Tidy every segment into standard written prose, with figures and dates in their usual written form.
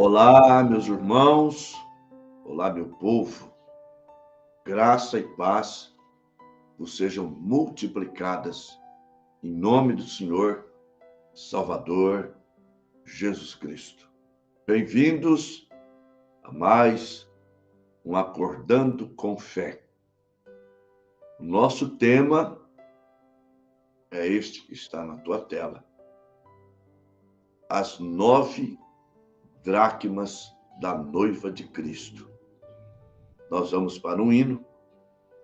Olá, meus irmãos, olá, meu povo, graça e paz vos sejam multiplicadas em nome do Senhor Salvador Jesus Cristo. Bem-vindos a mais um Acordando com Fé. O nosso tema é este que está na tua tela: as 9 dracmas da noiva de Cristo. Nós vamos para um hino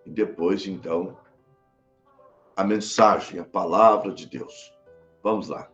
e depois, então, a mensagem, a palavra de Deus. Vamos lá.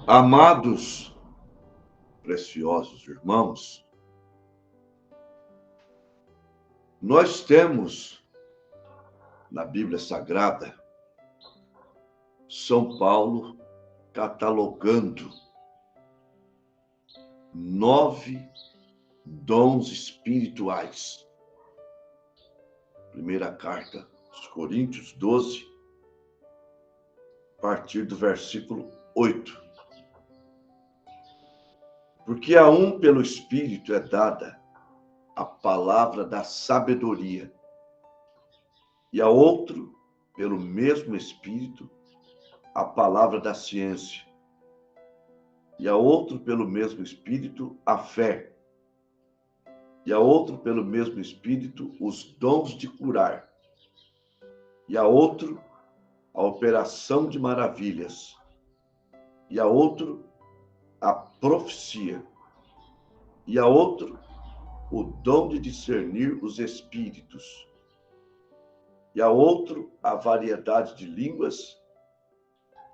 Amados, preciosos irmãos, nós temos na Bíblia Sagrada São Paulo catalogando 9 dons espirituais. Primeira carta aos Coríntios 12, a partir do versículo 8. Porque a um pelo Espírito é dada a palavra da sabedoria, e a outro, pelo mesmo Espírito, a palavra da ciência, e a outro, pelo mesmo Espírito, a fé, e a outro, pelo mesmo Espírito, os dons de curar, e a outro, a operação de maravilhas, e a outro, a profecia, e a outro, o dom de discernir os espíritos, e a outro, a variedade de línguas,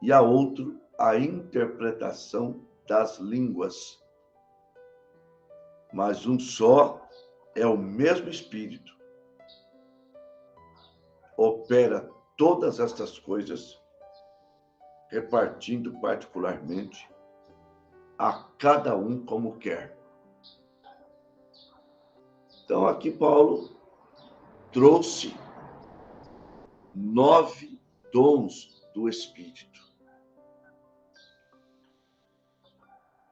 e a outro, a interpretação das línguas. Mas um só é o mesmo Espírito, opera todas estas coisas, repartindo particularmente a cada um como quer. Então, aqui Paulo trouxe 9 dons do Espírito.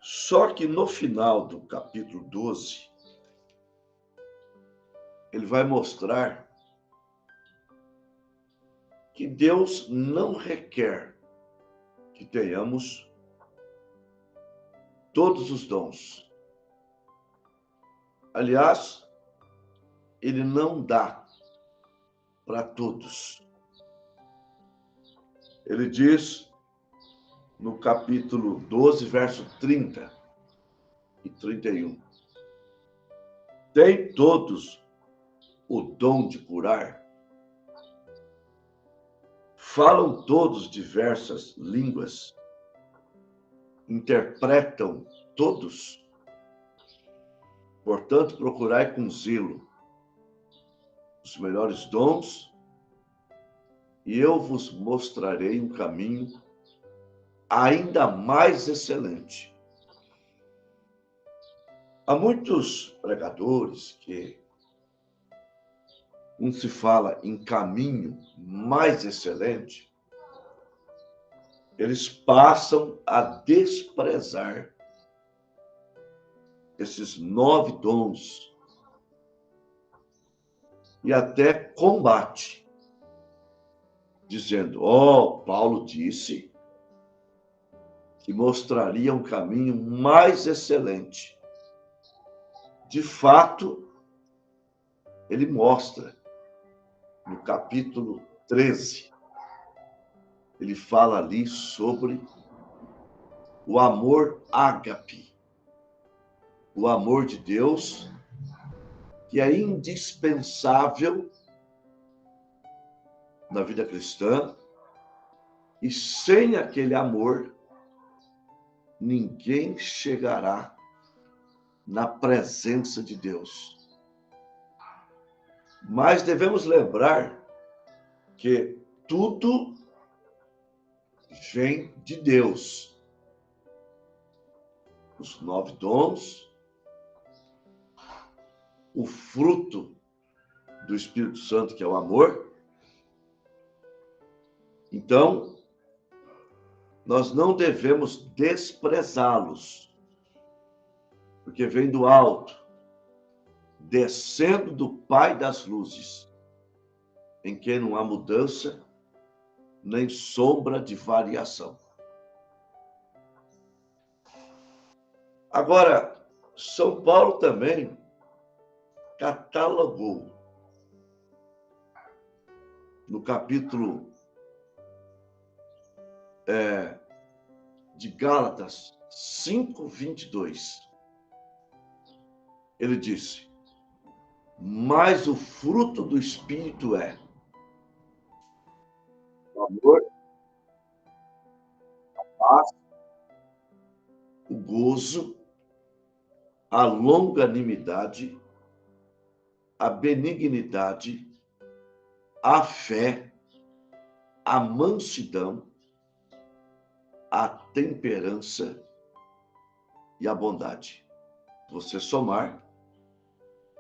Só que no final do capítulo 12, ele vai mostrar que Deus não requer que tenhamos todos os dons. Aliás, ele não dá para todos. Ele diz no capítulo 12, verso 30 e 31. Tem todos o dom de curar? Falam todos diversas línguas? Interpretam todos? Portanto, procurai com zelo os melhores dons, e eu vos mostrarei um caminho ainda mais excelente. Há muitos pregadores que, quando se fala em caminho mais excelente, eles passam a desprezar esses 9 dons e até combate, dizendo: Paulo disse que mostraria um caminho mais excelente. De fato, ele mostra no capítulo 13. Ele fala ali sobre o amor ágape, o amor de Deus, que é indispensável na vida cristã, e sem aquele amor, ninguém chegará na presença de Deus. Mas devemos lembrar que tudo vem de Deus. Os 9 dons, o fruto do Espírito Santo, que é o amor. Então, nós não devemos desprezá-los, porque vem do alto, descendo do Pai das luzes, em quem não há mudança, nem sombra de variação. Agora, São Paulo também catalogou, no capítulo de Gálatas 5:22, ele disse: mas o fruto do Espírito é o amor, a paz, o gozo, a longanimidade, a benignidade, a fé, a mansidão, a temperança e a bondade. Você somar,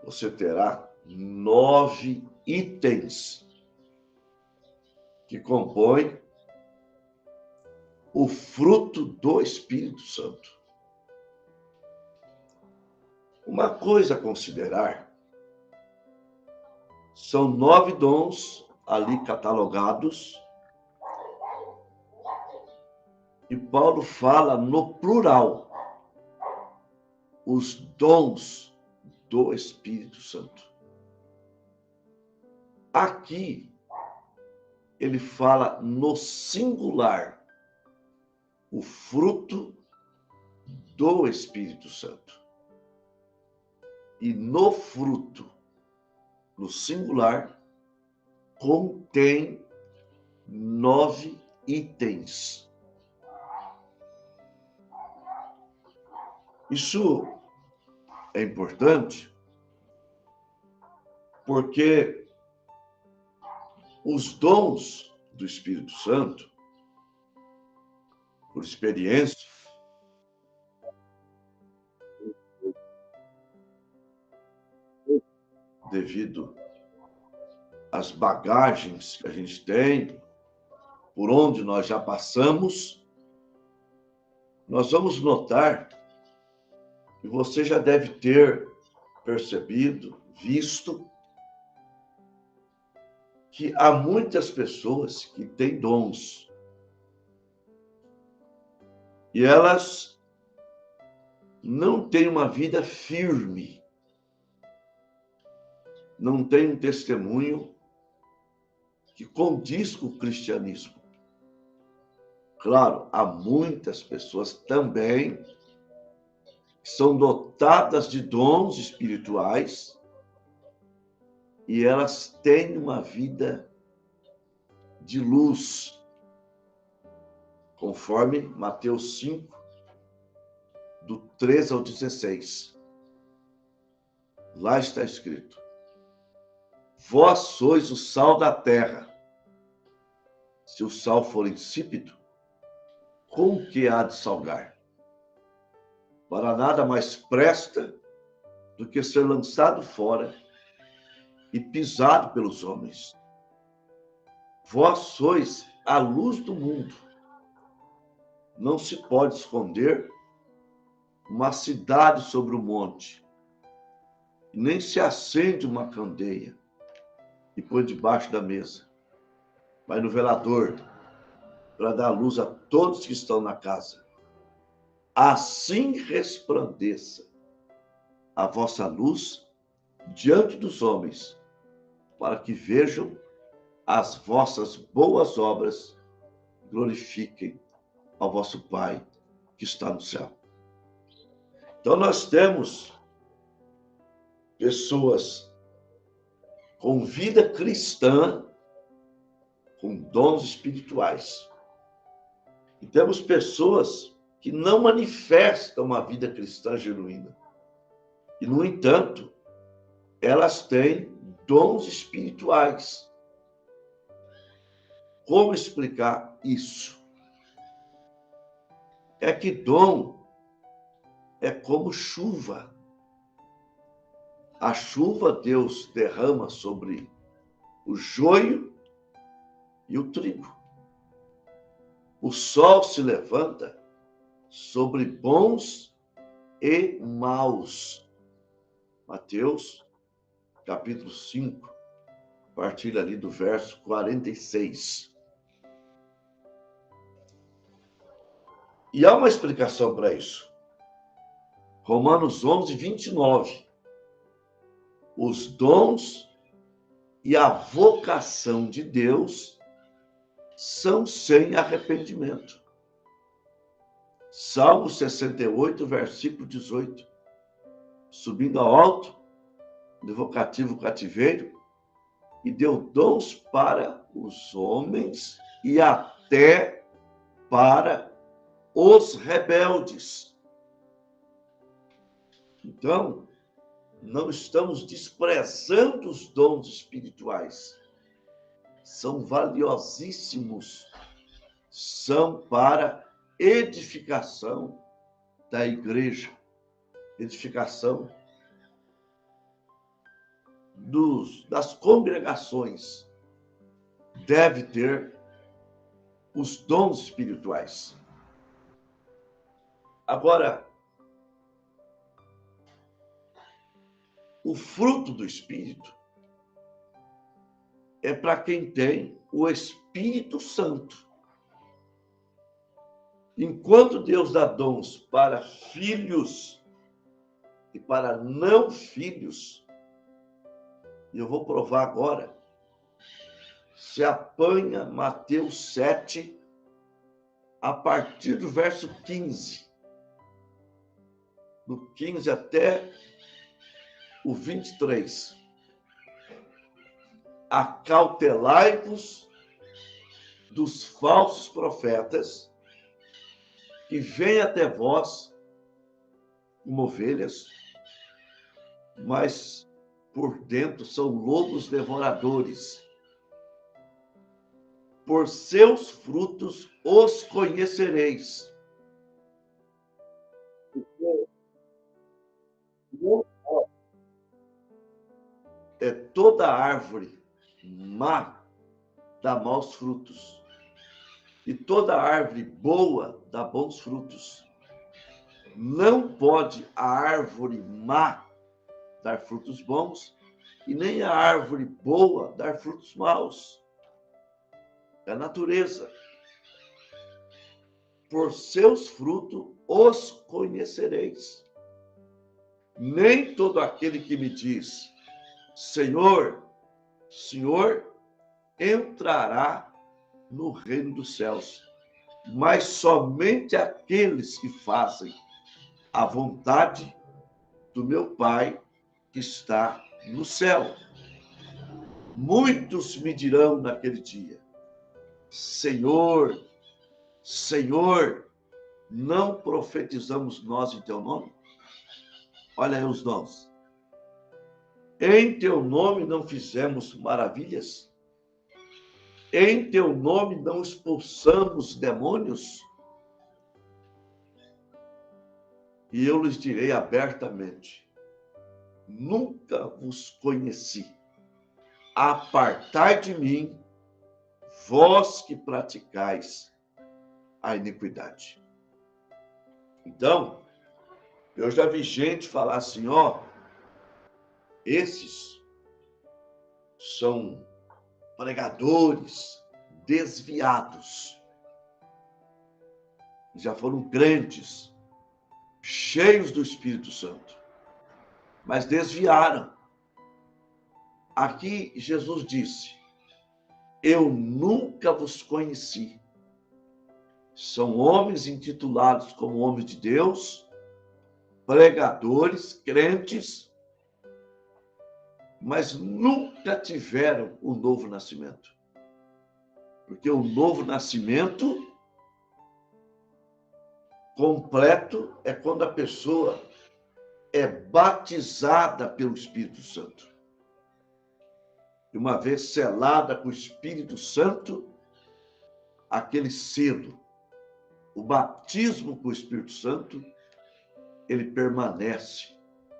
você terá 9 itens que compõem o fruto do Espírito Santo. Uma coisa a considerar: são 9 dons ali catalogados, e Paulo fala no plural, os dons do Espírito Santo. Aqui, ele fala no singular, o fruto do Espírito Santo. E no fruto, no singular, contém 9 itens. Isso é importante Porque os dons do Espírito Santo, por experiência, devido às bagagens que a gente tem, por onde nós já passamos, nós vamos notar, e você já deve ter percebido, visto, que há muitas pessoas que têm dons e elas não têm uma vida firme, não têm um testemunho que condiz com o cristianismo. Claro, há muitas pessoas também que são dotadas de dons espirituais e elas têm uma vida de luz, conforme Mateus 5, do 13 ao 16. Lá está escrito: vós sois o sal da terra. Se o sal for insípido, com que há de salgar? Para nada mais presta do que ser lançado fora e pisado pelos homens. Vós sois a luz do mundo. Não se pode esconder uma cidade sobre o monte, nem se acende uma candeia e põe debaixo da mesa, vai no velador, para dar luz a todos que estão na casa. Assim resplandeça a vossa luz diante dos homens, para que vejam as vossas boas obras, glorifiquem ao vosso Pai que está no céu. Então nós temos pessoas com vida cristã, com dons espirituais. E temos pessoas que não manifestam uma vida cristã genuína. E, no entanto, elas têm dons espirituais. Como explicar isso? É que dom é como chuva. A chuva Deus derrama sobre o joio e o trigo. O sol se levanta sobre bons e maus. Mateus, capítulo 5, a partir ali do verso 46. E há uma explicação para isso. Romanos 11, 29. Os dons e a vocação de Deus são sem arrependimento. Salmo 68, versículo 18. Subindo ao alto, levou cativo o cativeiro e deu dons para os homens e até para os rebeldes. Então, não estamos desprezando os dons espirituais. São valiosíssimos. São para edificação da igreja, edificação das congregações. Deve ter os dons espirituais. Agora, o fruto do Espírito é para quem tem o Espírito Santo. Enquanto Deus dá dons para filhos e para não filhos, e eu vou provar agora, se apanha Mateus 7, a partir do verso 15. Do 15 até o 23. Acautelai-vos dos falsos profetas que vêm até vós como ovelhas, mas por dentro são lobos devoradores. Por seus frutos os conhecereis. É toda árvore má dá maus frutos. E toda árvore boa dá bons frutos. Não pode a árvore má dar frutos bons e nem a árvore boa dar frutos maus. É a natureza. Por seus frutos os conhecereis. Nem todo aquele que me diz, Senhor, Senhor, entrará no reino dos céus, mas somente aqueles que fazem a vontade do meu Pai que está no céu. Muitos me dirão naquele dia, Senhor, Senhor, não profetizamos nós em teu nome? Olha aí os dons. Em teu nome não fizemos maravilhas? Em teu nome não expulsamos demônios? E eu lhes direi abertamente, nunca vos conheci. Apartai de mim, vós que praticais a iniquidade. Então, eu já vi gente falar assim, ó, esses são pregadores desviados. Já foram crentes, cheios do Espírito Santo, mas desviaram. Aqui Jesus disse, eu nunca vos conheci. São homens intitulados como homens de Deus, pregadores, crentes, mas nunca tiveram o novo nascimento. Porque o novo nascimento completo é quando a pessoa é batizada pelo Espírito Santo. E uma vez selada com o Espírito Santo, aquele selo, o batismo com o Espírito Santo, ele permanece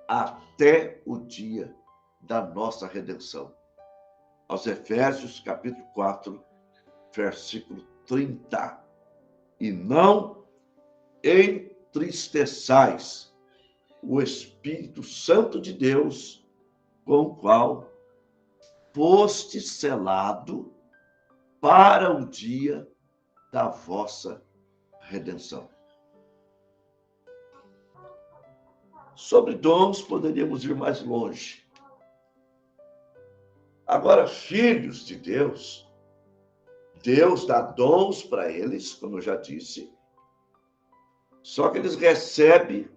até o dia da nossa redenção. Aos Efésios, capítulo 4, versículo 30. E não entristeçais o Espírito Santo de Deus, com o qual foste selado para o dia da vossa redenção. Sobre dons, poderíamos ir mais longe. Agora, filhos de Deus, Deus dá dons para eles, como eu já disse, só que eles recebem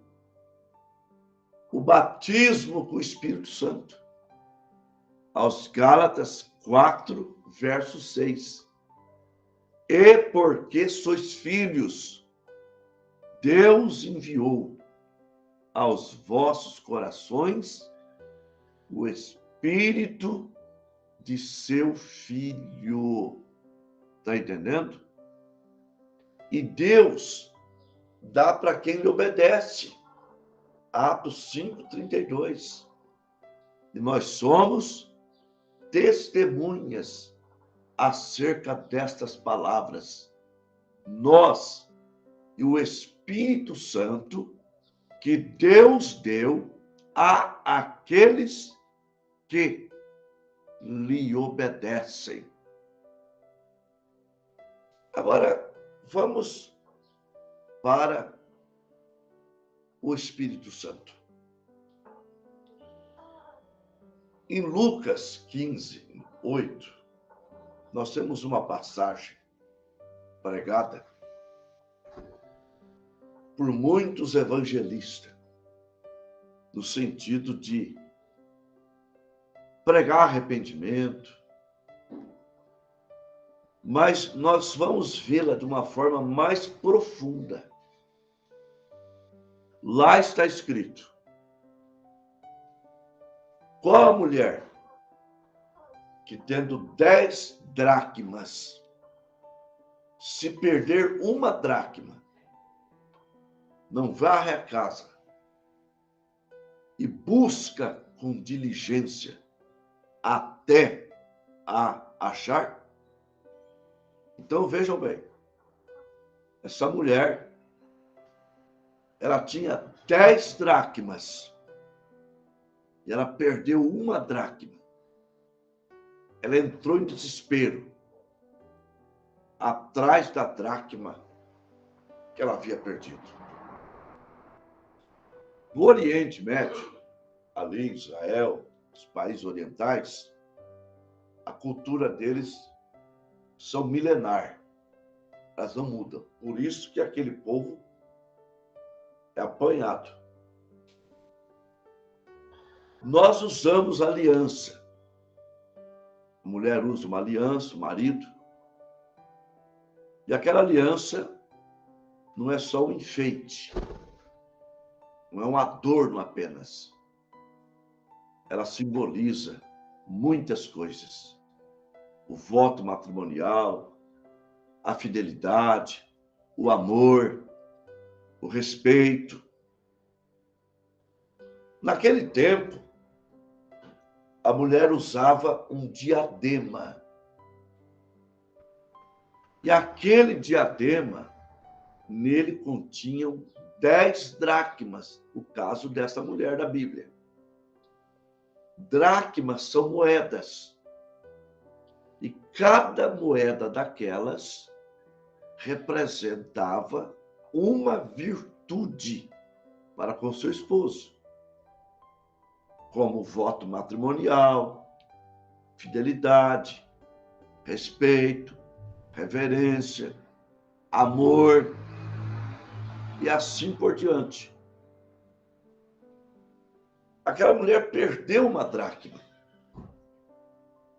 o batismo com o Espírito Santo. Aos Gálatas 4, verso 6. E porque sois filhos, Deus enviou aos vossos corações o Espírito de seu Filho. Está entendendo? E Deus dá para quem lhe obedece. Atos 5:32. E nós somos testemunhas acerca destas palavras. Nós e o Espírito Santo que Deus deu a aqueles que lhe obedecem. Agora, vamos para o Espírito Santo. Em Lucas 15, 8, nós temos uma passagem pregada por muitos evangelistas, no sentido de pregar arrependimento, mas nós vamos vê-la de uma forma mais profunda. Lá está escrito: Qual a mulher que, tendo 10 dracmas, se perder uma dracma, não varre a casa e busca com diligência até a achar? Então vejam bem, essa mulher, ela tinha 10 dracmas e ela perdeu uma dracma. Ela entrou em desespero atrás da dracma que ela havia perdido. No Oriente Médio, ali em Israel, os países orientais, a cultura deles são milenar. Elas não mudam. Por isso que aquele povo é apanhado. Nós usamos aliança. A mulher usa uma aliança, o marido. E aquela aliança não é só um enfeite. Não é um adorno apenas. Ela simboliza muitas coisas. O voto matrimonial, a fidelidade, o amor, o respeito. Naquele tempo, a mulher usava um diadema. E aquele diadema, nele continham 10 dracmas, o caso dessa mulher da Bíblia. Dracmas são moedas. E cada moeda daquelas representava uma virtude para com seu esposo, como voto matrimonial, fidelidade, respeito, reverência, amor e assim por diante. Aquela mulher perdeu uma dracma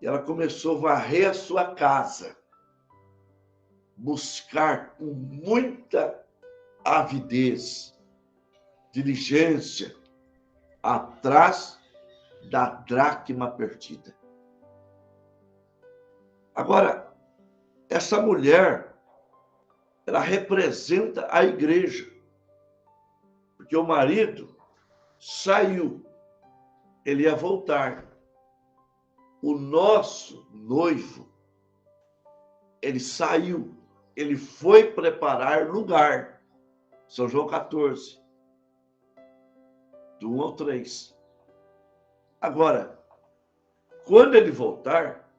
e ela começou a varrer a sua casa, buscar com muita avidez, diligência, atrás da dracma perdida. Agora, essa mulher, ela representa a igreja, porque o marido saiu, ele ia voltar. O nosso noivo, ele saiu, ele foi preparar lugar. São João 14, do 1 ao 3. Agora, quando ele voltar,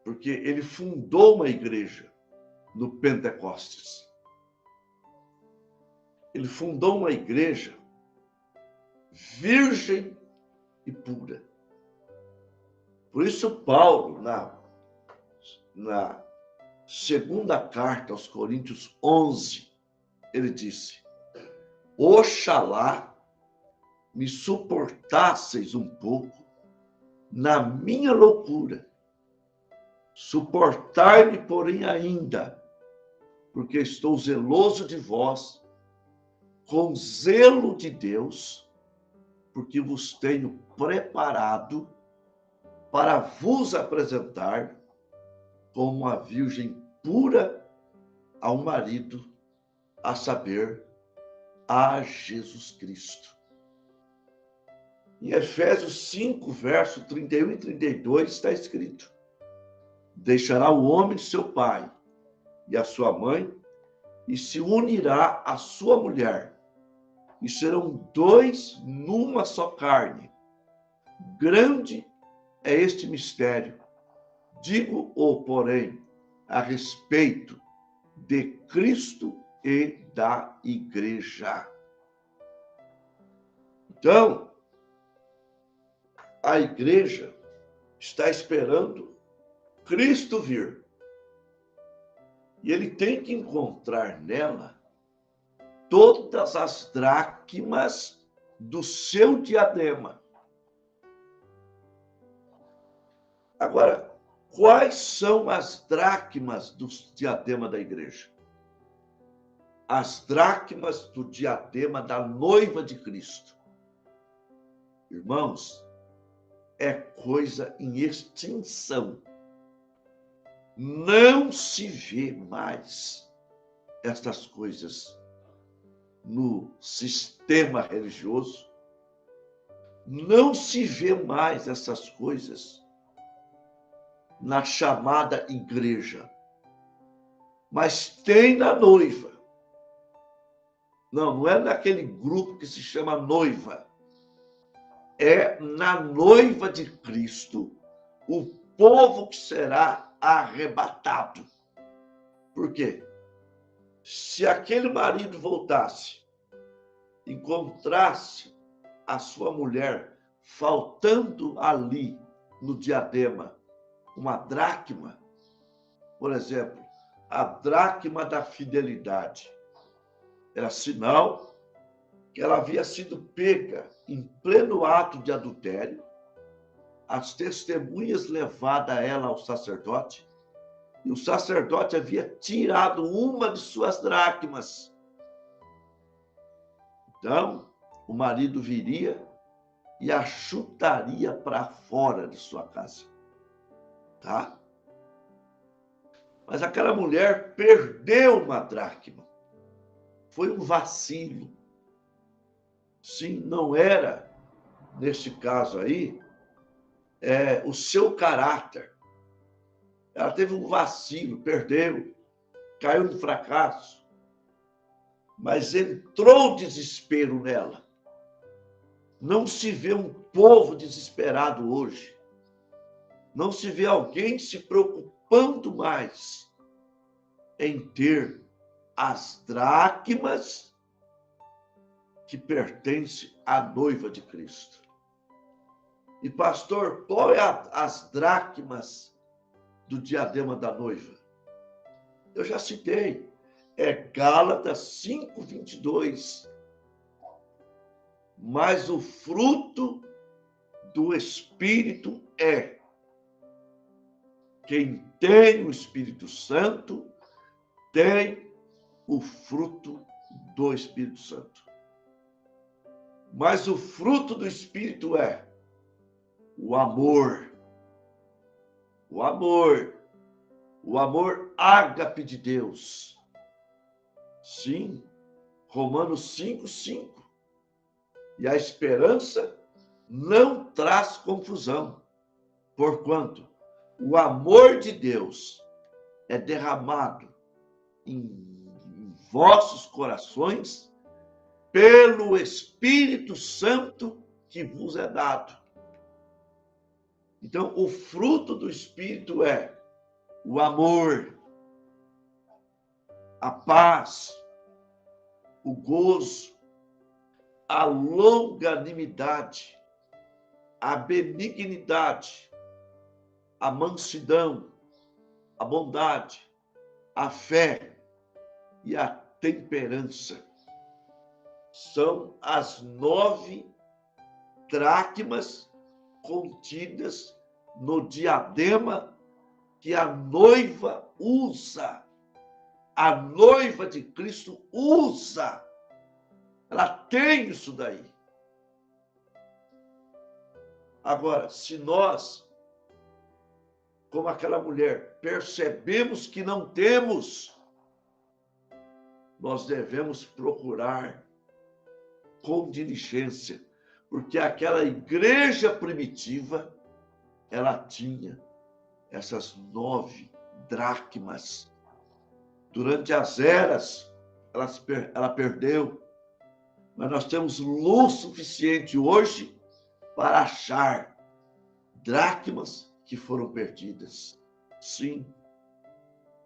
porque ele fundou uma igreja no Pentecostes. Ele fundou uma igreja virgem e pura. Por isso, Paulo, na segunda carta aos Coríntios 11, ele disse: Oxalá me suportasseis um pouco na minha loucura. Suportai-me, porém, ainda, porque estou zeloso de vós, com zelo de Deus, porque vos tenho preparado para vos apresentar como uma virgem pura ao marido, a saber, a Jesus Cristo. Em Efésios 5, verso 31 e 32, está escrito: Deixará o homem seu pai e a sua mãe, e se unirá à sua mulher, e serão dois numa só carne. Grande é este mistério. Digo-o, porém, a respeito de Cristo e da igreja. Então, a igreja está esperando Cristo vir. E ele tem que encontrar nela todas as dracmas do seu diadema. Agora, quais são as dracmas do diadema da igreja? As dracmas do diadema da noiva de Cristo. irmãos, é coisa em extinção. Não se vê mais estas coisas no sistema religioso. Não se vê mais essas coisas na chamada igreja. Mas tem na noiva. Não é naquele grupo que se chama noiva. É na noiva de Cristo, o povo que será arrebatado. Por quê? Se aquele marido voltasse, encontrasse a sua mulher faltando ali no diadema uma dracma, por exemplo, a dracma da fidelidade, era sinal que ela havia sido pega em pleno ato de adultério, as testemunhas levadas ela ao sacerdote, e o sacerdote havia tirado uma de suas dracmas. Então, o marido viria e a chutaria para fora de sua casa. Tá? Mas aquela mulher perdeu uma dracma. Foi um vacilo. Sim, não era, neste caso aí, o seu caráter. Ela teve um vacilo, perdeu, caiu no fracasso. Mas entrou desespero nela. Não se vê um povo desesperado hoje. Não se vê alguém se preocupando mais em ter as dracmas que pertencem à noiva de Cristo. E pastor, qual é as dracmas do diadema da noiva? Eu já citei, é Gálatas 5:22. Mas o fruto do Espírito é: quem tem o Espírito Santo tem o fruto do Espírito Santo. Mas o fruto do Espírito é o amor. O amor. O amor ágape de Deus. Sim, Romanos 5:5. E a esperança não traz confusão, porquanto o amor de Deus é derramado em vossos corações pelo Espírito Santo que vos é dado. Então, o fruto do Espírito é o amor, a paz, o gozo, a longanimidade, a benignidade, a mansidão, a bondade, a fé e a temperança. São as 9 dracmas contidas no diadema que a noiva usa. A noiva de Cristo usa. Ela tem isso daí. Agora, se nós, como aquela mulher, percebemos que não temos, nós devemos procurar com diligência, porque aquela igreja primitiva, ela tinha essas 9 dracmas. Durante as eras, ela perdeu, mas nós temos luz suficiente hoje para achar dracmas que foram perdidas. Sim.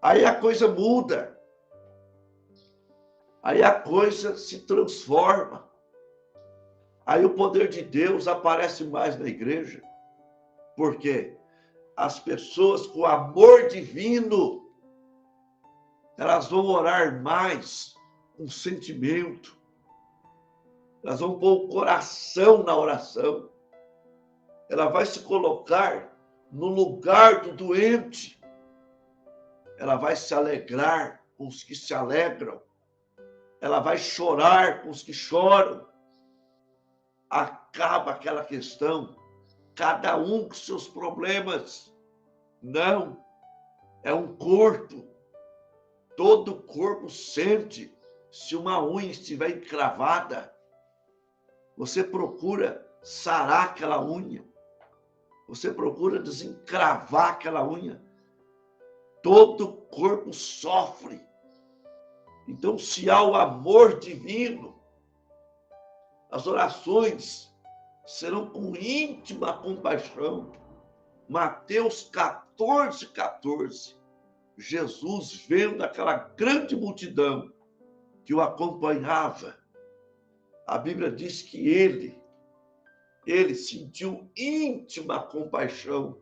Aí a coisa muda. Aí a coisa se transforma. Aí o poder de Deus aparece mais na igreja. Porque as pessoas com amor divino, elas vão orar mais com sentimento. Elas vão pôr o coração na oração. Ela vai se colocar no lugar do doente. Ela vai se alegrar com os que se alegram. Ela vai chorar com os que choram. A acaba aquela questão, cada um com seus problemas. Não, é um corpo. Todo corpo sente se uma unha estiver encravada. Você procura sarar aquela unha. Você procura desencravar aquela unha. Todo corpo sofre. Então, se há o amor divino, as orações serão com íntima compaixão. Mateus 14, 14. Jesus, vendo aquela grande multidão que o acompanhava, a Bíblia diz que ele sentiu íntima compaixão.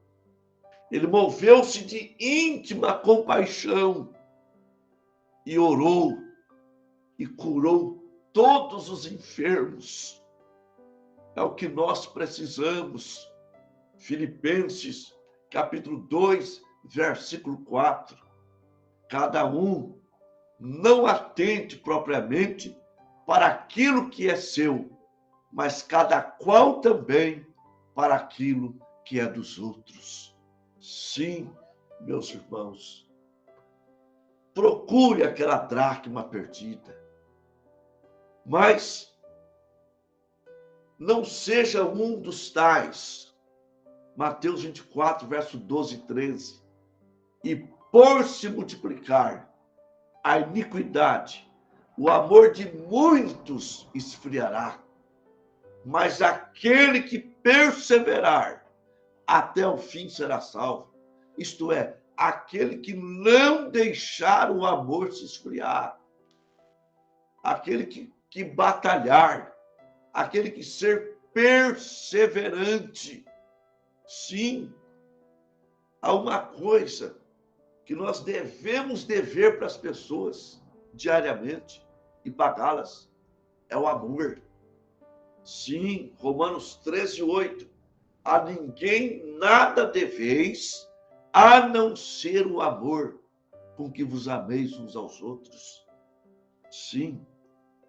Ele moveu-se de íntima compaixão e orou e curou todos os enfermos. É o que nós precisamos. Filipenses, capítulo 2, versículo 4. Cada um não atente propriamente para aquilo que é seu, mas cada qual também para aquilo que é dos outros. Sim, meus irmãos, procure aquela dracma perdida, mas não seja um dos tais. Mateus 24, verso 12 e 13. E por se multiplicar a iniquidade, o amor de muitos esfriará. Mas aquele que perseverar até o fim será salvo. Isto é, aquele que não deixar o amor se esfriar. Aquele que batalhar. Aquele que ser perseverante. Sim, há uma coisa que nós devemos dever para as pessoas diariamente e pagá-las. É o amor. Sim, Romanos 13, 8. A ninguém nada deveis, a não ser o amor com que vos ameis uns aos outros. Sim,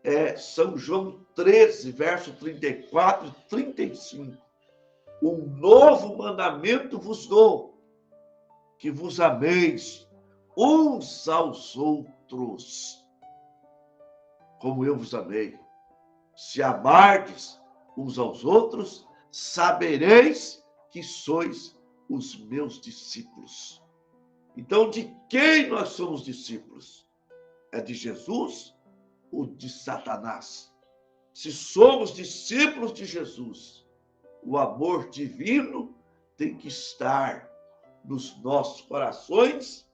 é São João 13, verso 34 e 35. Um novo mandamento vos dou, que vos ameis uns aos outros, como eu vos amei. Se amardes uns aos outros, sabereis que sois os meus discípulos. Então, de quem nós somos discípulos? É de Jesus ou de Satanás? Se somos discípulos de Jesus, o amor divino tem que estar nos nossos corações,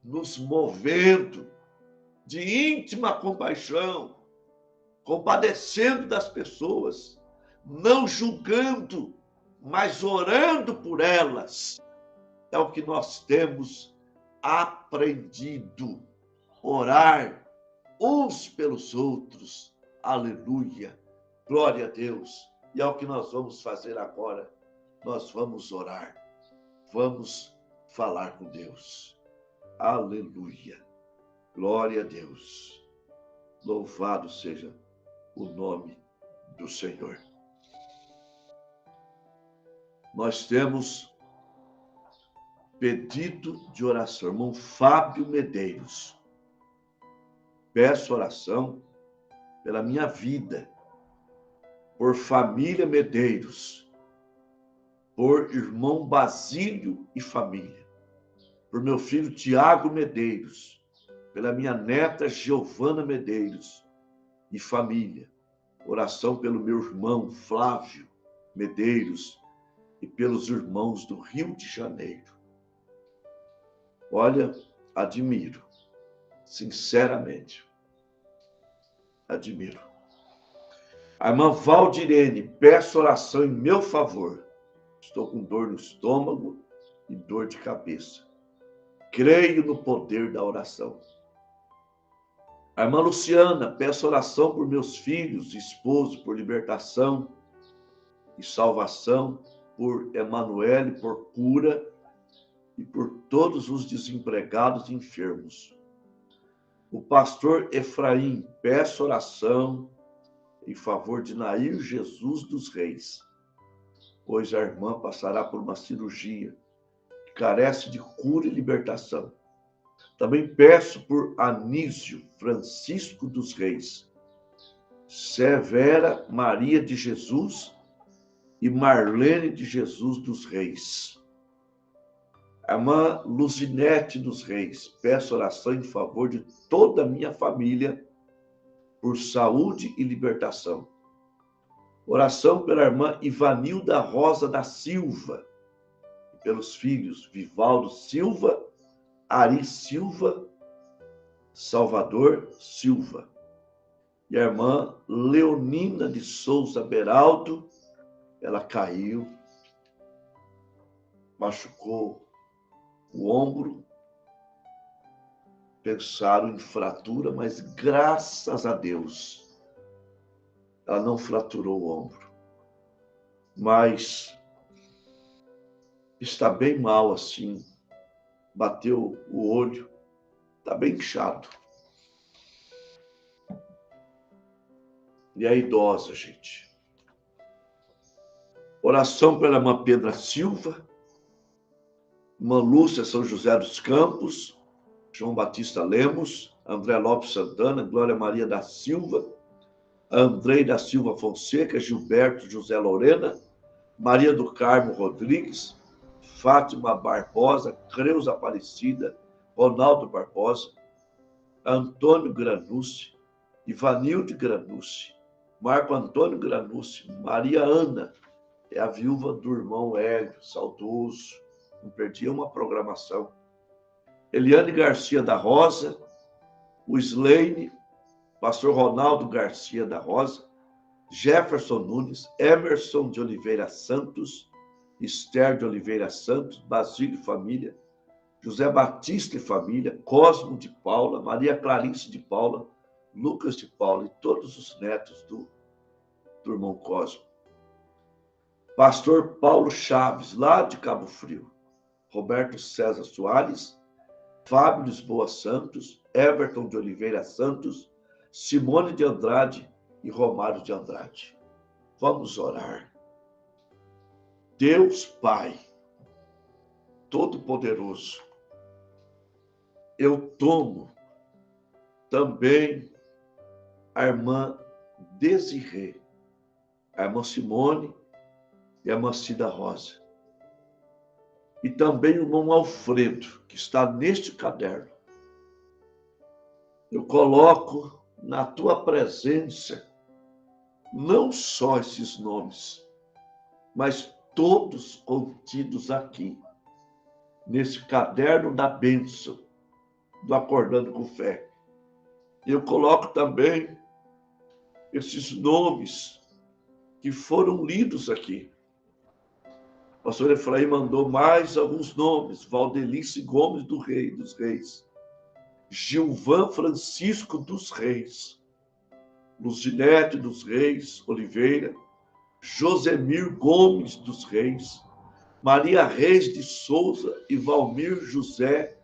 nos movendo de íntima compaixão, compadecendo das pessoas, não julgando, mas orando por elas. É o que nós temos aprendido. Orar uns pelos outros. Aleluia. Glória a Deus. E é o que nós vamos fazer agora. Nós vamos orar. Vamos falar com Deus. Aleluia. Glória a Deus. Louvado seja o nome do Senhor. Nós temos pedido de oração, irmão Fábio Medeiros. Peço oração pela minha vida, por família Medeiros, por irmão Basílio e família, por meu filho Tiago Medeiros, pela minha neta Giovana Medeiros e família. Oração pelo meu irmão Flávio Medeiros e pelos irmãos do Rio de Janeiro. Olha, admiro, sinceramente, admiro. A irmã Valdirene, peço oração em meu favor. Estou com dor no estômago e dor de cabeça. Creio no poder da oração. A irmã Luciana, peço oração por meus filhos e esposo, por libertação e salvação, por Emanuele, por cura e por todos os desempregados e enfermos. O pastor Efraim, peço oração em favor de Nair Jesus dos Reis, pois a irmã passará por uma cirurgia que carece de cura e libertação. Também peço por Anísio Francisco dos Reis, Severa Maria de Jesus e Marlene de Jesus dos Reis. A irmã Luzinete dos Reis, peço oração em favor de toda a minha família por saúde e libertação. Oração pela irmã Ivanilda Rosa da Silva e pelos filhos Vivaldo Silva, Ari Silva, Salvador Silva. E a irmã Leonina de Souza Beraldo, ela caiu, machucou o ombro, pensaram em fratura, mas graças a Deus, ela não fraturou o ombro. Mas está bem mal assim, bateu o olho, está bem inchado. E a idosa, gente. Oração pela irmã Pedra Silva, irmã Lúcia São José dos Campos, João Batista Lemos, André Lopes Santana, Glória Maria da Silva, Andrei da Silva Fonseca, Gilberto José Lorena, Maria do Carmo Rodrigues, Fátima Barbosa, Creuza Aparecida, Ronaldo Barbosa, Antônio Granucci, Ivanilde Granucci, Marco Antônio Granucci, Maria Ana, é a viúva do irmão Hélio, saudoso, não perdia uma programação. Eliane Garcia da Rosa, o Slaine, pastor Ronaldo Garcia da Rosa, Jefferson Nunes, Emerson de Oliveira Santos, Esther de Oliveira Santos, Basílio e família, José Batista e família, Cosmo de Paula, Maria Clarice de Paula, Lucas de Paula e todos os netos do irmão Cosmo. Pastor Paulo Chaves, lá de Cabo Frio, Roberto César Soares, Fábio Lisboa Santos, Everton de Oliveira Santos, Simone de Andrade e Romário de Andrade. Vamos orar. Deus Pai, Todo-Poderoso, eu tomo também a irmã Desirê, a irmã Simone e a irmã Cida Rosa. E também o irmão Alfredo, que está neste caderno. Eu coloco na tua presença não só esses nomes, mas todos contidos aqui, nesse caderno da bênção, do Acordando com Fé. Eu coloco também esses nomes que foram lidos aqui. O pastor Efraim mandou mais alguns nomes: Valdelice Gomes dos Reis, Gilvan Francisco dos Reis, Luzinete dos Reis Oliveira, Josemir Gomes dos Reis, Maria Reis de Souza e Valmir José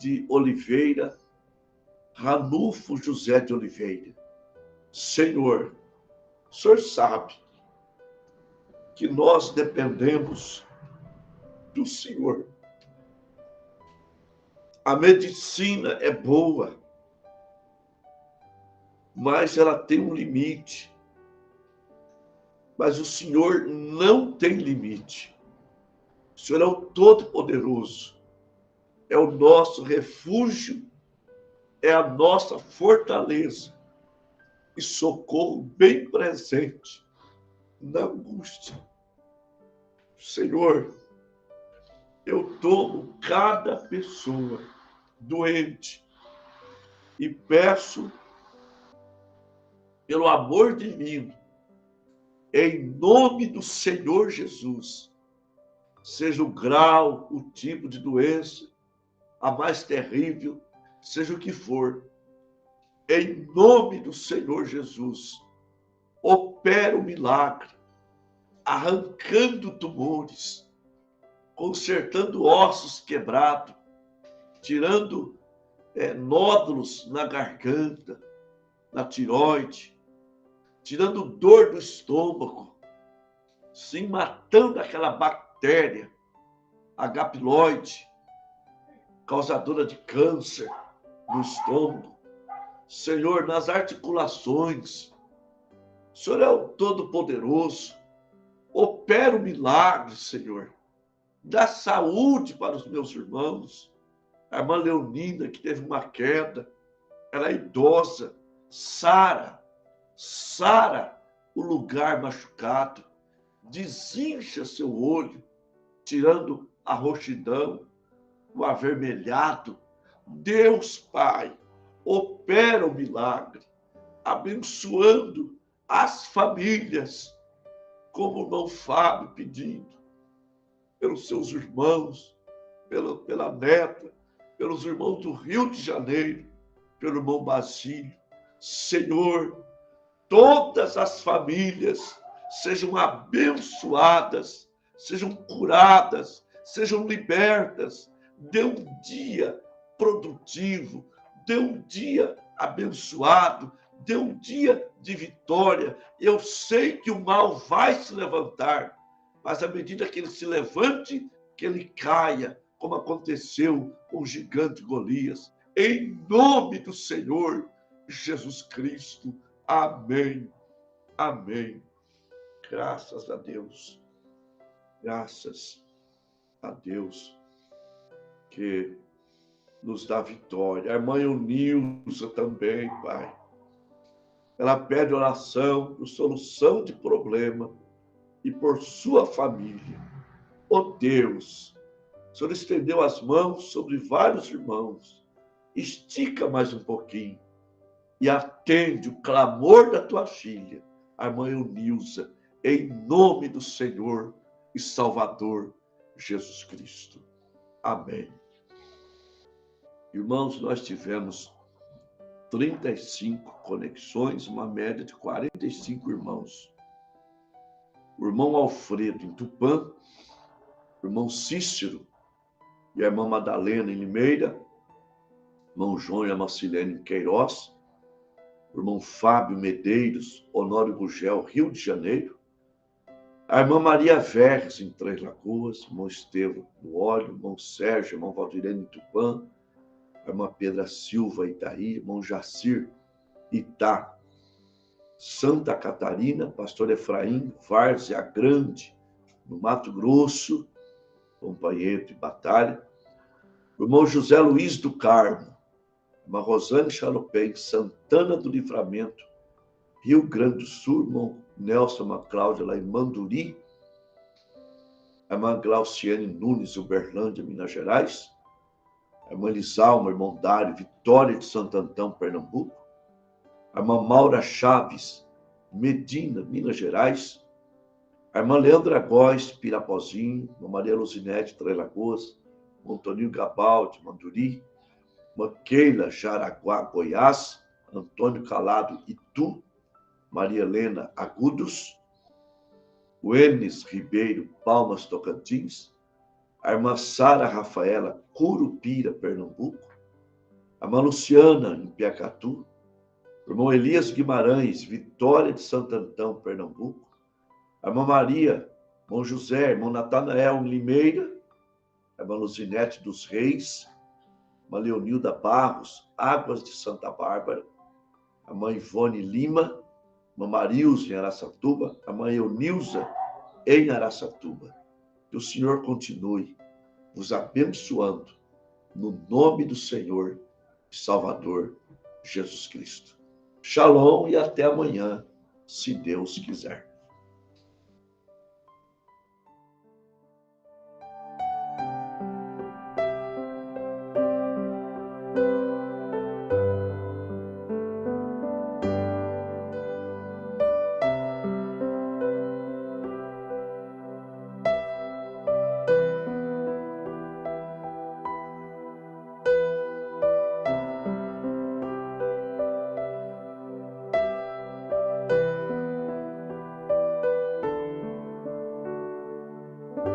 de Oliveira, Ranulfo José de Oliveira. Senhor, o Senhor sabe que nós dependemos do Senhor. A medicina é boa, mas ela tem um limite. Mas o Senhor não tem limite. O Senhor é o Todo-Poderoso, é o nosso refúgio, é a nossa fortaleza e socorro bem presente na angústia. Senhor, eu tomo cada pessoa doente e peço, pelo amor divino, em nome do Senhor Jesus, seja o grau, o tipo de doença, a mais terrível, seja o que for, em nome do Senhor Jesus, opera o milagre, arrancando tumores, consertando ossos quebrados, tirando nódulos na garganta, na tireoide, tirando dor do estômago, sim, matando aquela bactéria, H. pylori, causadora de câncer no estômago. Senhor, nas articulações, o Senhor é o Todo-Poderoso. Opera o milagre, Senhor. Dá saúde para os meus irmãos. A irmã Leonina, que teve uma queda, ela é idosa. Sara o lugar machucado. Desincha seu olho, tirando a roxidão, o avermelhado. Deus, Pai, opera o milagre, abençoando as famílias, como o irmão Fábio pedindo, pelos seus irmãos, pela neta, pelos irmãos do Rio de Janeiro, pelo irmão Basílio. Senhor, todas as famílias sejam abençoadas, sejam curadas, sejam libertas. Dê um dia produtivo, dê um dia abençoado, dê um dia de vitória. Eu sei que o mal vai se levantar, mas à medida que ele se levante, que ele caia, como aconteceu com o gigante Golias. Em nome do Senhor Jesus Cristo. Amém. Amém. Graças a Deus. Graças a Deus que nos dá vitória. A irmã Eunilza também, Pai. Ela pede oração por solução de problema e por sua família. Oh Deus, o Senhor estendeu as mãos sobre vários irmãos. Estica mais um pouquinho e atende o clamor da tua filha, a irmã Eunilza, em nome do Senhor e Salvador Jesus Cristo. Amém. Irmãos, nós tivemos 35 conexões, uma média de 45 irmãos. O irmão Alfredo, em Tupã, o irmão Cícero e a irmã Madalena, em Limeira, o irmão João e a irmã Silene, em Queiroz, o irmão Fábio Medeiros, Honório Gugel, Rio de Janeiro, a irmã Maria Verres, em Três Lagoas, o irmão Estevão, no Óleo, o irmão Sérgio, o irmão Valdirene, em Tupã, a irmã Pedra Silva, Itaí, irmão Jacir, Itá, Santa Catarina, pastor Efraim, Várzea Grande, no Mato Grosso, companheiro de batalha, o irmão José Luiz do Carmo, a irmã Rosane Chalopé, Santana do Livramento, Rio Grande do Sul, irmão Nelson, a irmã Cláudia, lá em Manduri, a irmã Glauciane Nunes, Uberlândia, Minas Gerais, a irmã Lisalma, irmão Dário, Vitória de Santo Antão, Pernambuco, a irmã Maura Chaves, Medina, Minas Gerais, a irmã Leandra Góes, Pirapozinho, a irmã Maria Luzinete, Três Lagoas, o Antônio Gabaldi, Manduri, a irmã Keila, Jaraguá, Goiás, Antônio Calado, Itu, Maria Helena, Agudos, o Enes Ribeiro, Palmas, Tocantins, a irmã Sara Rafaela, Curupira, Pernambuco, a irmã Luciana, em Piacatu, o irmão Elias Guimarães, Vitória de Santo Antão, Pernambuco, a irmã Maria, irmão José, irmão Natanael, em Limeira, a irmã Luzinete dos Reis, a irmã Leonilda Barros, Águas de Santa Bárbara, a irmã Ivone Lima, a irmã Marilza, em Araçatuba, a irmã Eunilza, em Araçatuba. Que o Senhor continue vos abençoando no nome do Senhor e Salvador Jesus Cristo. Shalom e até amanhã, se Deus quiser.